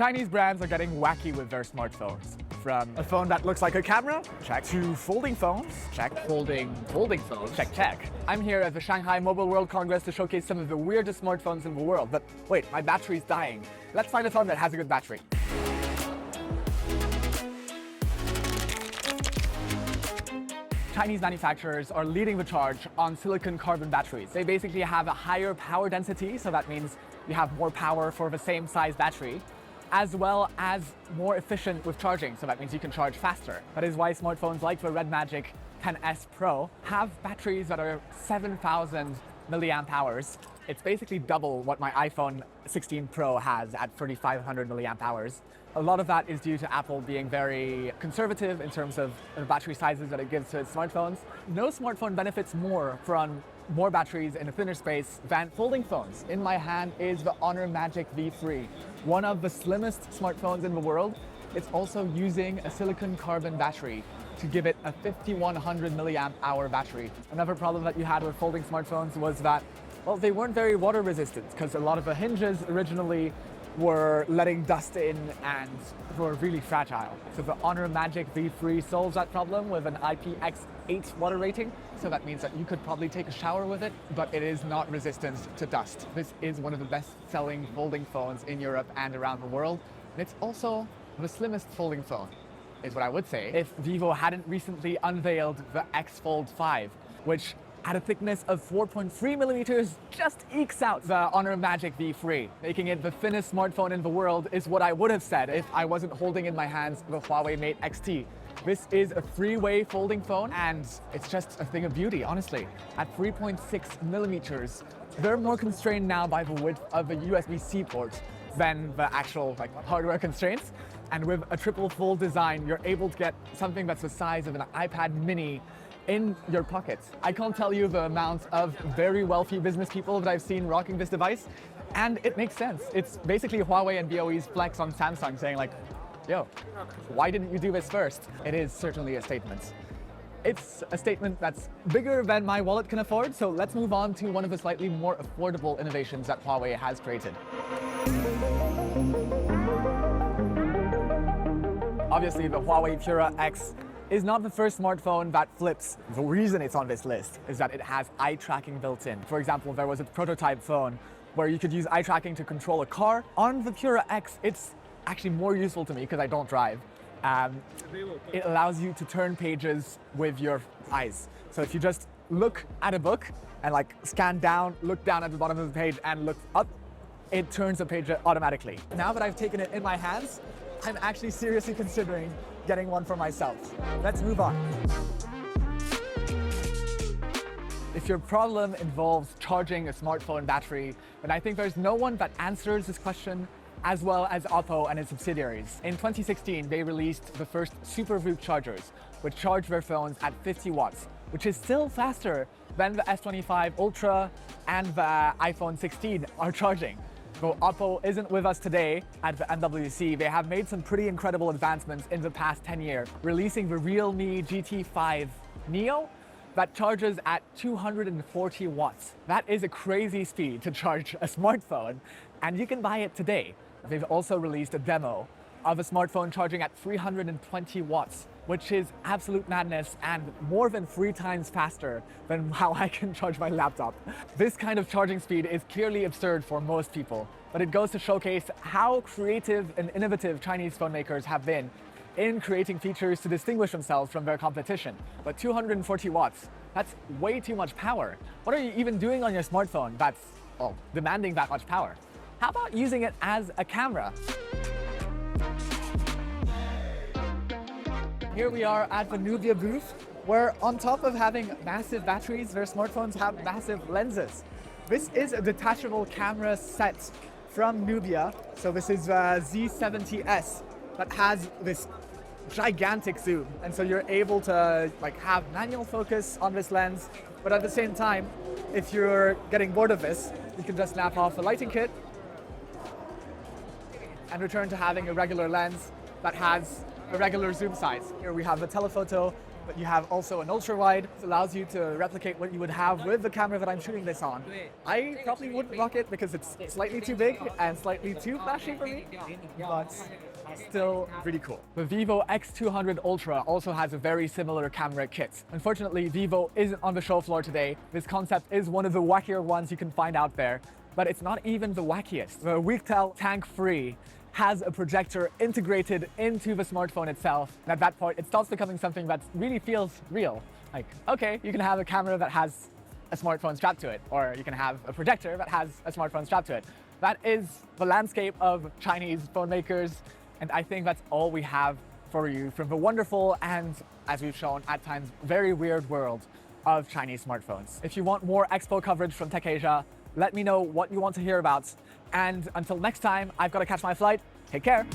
Chinese brands are getting wacky with their smartphones. From a phone that looks like a camera, check, to folding phones, check, Folding phones. check. I'm here at the Shanghai Mobile World Congress to showcase some of the weirdest smartphones in the world. But wait, my battery's dying. Let's find a phone that has a good battery. Chinese manufacturers are leading the charge on silicon carbon batteries. They basically have a higher power density, so that means you have more power for the same size battery, as well as more efficient with charging, so that means you can charge faster. That is why smartphones like the Red Magic 10S Pro have batteries that are 7,000 milliamp hours. It's basically double what my iPhone 16 Pro has at 3,500 milliamp hours. A lot of that is due to Apple being very conservative in terms of the battery sizes that it gives to its smartphones. No smartphone benefits more from more batteries in a thinner space than folding phones. In my hand is the Honor Magic V3, one of the slimmest smartphones in the world. It's also using a silicon carbon battery to give it a 5,100 milliamp hour battery. Another problem that you had with folding smartphones was that, well, they weren't very water resistant because a lot of the hinges originally were letting dust in and were really fragile. So the Honor Magic V3 solves that problem with an IPX8 water rating. So that means that you could probably take a shower with it, but it is not resistant to dust. This is one of the best-selling folding phones in Europe and around the world. And it's also the slimmest folding phone, is what I would say, if Vivo hadn't recently unveiled the X Fold 5, which at a thickness of 4.3 millimeters, just ekes out the Honor Magic V3. Making it the thinnest smartphone in the world is what I would have said if I wasn't holding in my hands the Huawei Mate XT. This is a three-way folding phone, and it's just a thing of beauty, honestly. At 3.6 millimeters, they're more constrained now by the width of the USB-C port than the actual hardware constraints. And with a triple fold design, you're able to get something that's the size of an iPad mini in your pocket. I can't tell you the amount of very wealthy business people that I've seen rocking this device, and it makes sense. It's basically Huawei and BOE's flex on Samsung saying like, yo, why didn't you do this first? It is certainly a statement. It's a statement that's bigger than my wallet can afford, so let's move on to one of the slightly more affordable innovations that Huawei has created. Obviously, the Huawei Pura X is not the first smartphone that flips. The reason it's on this list is that it has eye tracking built in. For example, there was a prototype phone where you could use eye tracking to control a car. On the Pura X, it's actually more useful to me because I don't drive. It allows you to turn pages with your eyes. So if you just look at a book and scan down, look down at the bottom of the page and look up, it turns the page automatically. Now that I've taken it in my hands, I'm actually seriously considering getting one for myself. Let's move on. If your problem involves charging a smartphone battery, then I think there's no one that answers this question as well as Oppo and its subsidiaries. In 2016, they released the first SuperVOOC chargers, which charge their phones at 50 watts, which is still faster than the S25 Ultra and the iPhone 16 are charging. Though Oppo isn't with us today at the SMWC, they have made some pretty incredible advancements in the past 10 years, releasing the Realme GT5 Neo that charges at 240 watts. That is a crazy speed to charge a smartphone, and you can buy it today. They've also released a demo of a smartphone charging at 320 watts, which is absolute madness and more than 3 times faster than how I can charge my laptop. This kind of charging speed is clearly absurd for most people, but it goes to showcase how creative and innovative Chinese phone makers have been in creating features to distinguish themselves from their competition. But 240 watts, that's way too much power. What are you even doing on your smartphone that's, well, demanding that much power? How about using it as a camera? Here we are at the Nubia booth, where on top of having massive batteries, their smartphones have massive lenses. This is a detachable camera set from Nubia. So this is the Z70S that has this gigantic zoom. And so you're able to have manual focus on this lens, but at the same time, if you're getting bored of this, you can just snap off the lighting kit and return to having a regular lens that has a regular zoom size. Here we have the telephoto, but you have also an ultra-wide. It allows you to replicate what you would have with the camera that I'm shooting this on. I probably wouldn't rock it because it's slightly too big and slightly too flashy for me, but still really cool. The Vivo X200 Ultra also has a very similar camera kit. Unfortunately, Vivo isn't on the show floor today. This concept is one of the wackier ones you can find out there, but it's not even the wackiest. The Weektel Tank Free has a projector integrated into the smartphone itself. And at that point, it starts becoming something that really feels real. Like, okay, you can have a camera that has a smartphone strapped to it, or you can have a projector that has a smartphone strapped to it. That is the landscape of Chinese phone makers, and I think that's all we have for you from the wonderful and, as we've shown at times, very weird world of Chinese smartphones. If you want more Expo coverage from Tech Asia, let me know what you want to hear about. And until next time, I've got to catch my flight. Take care.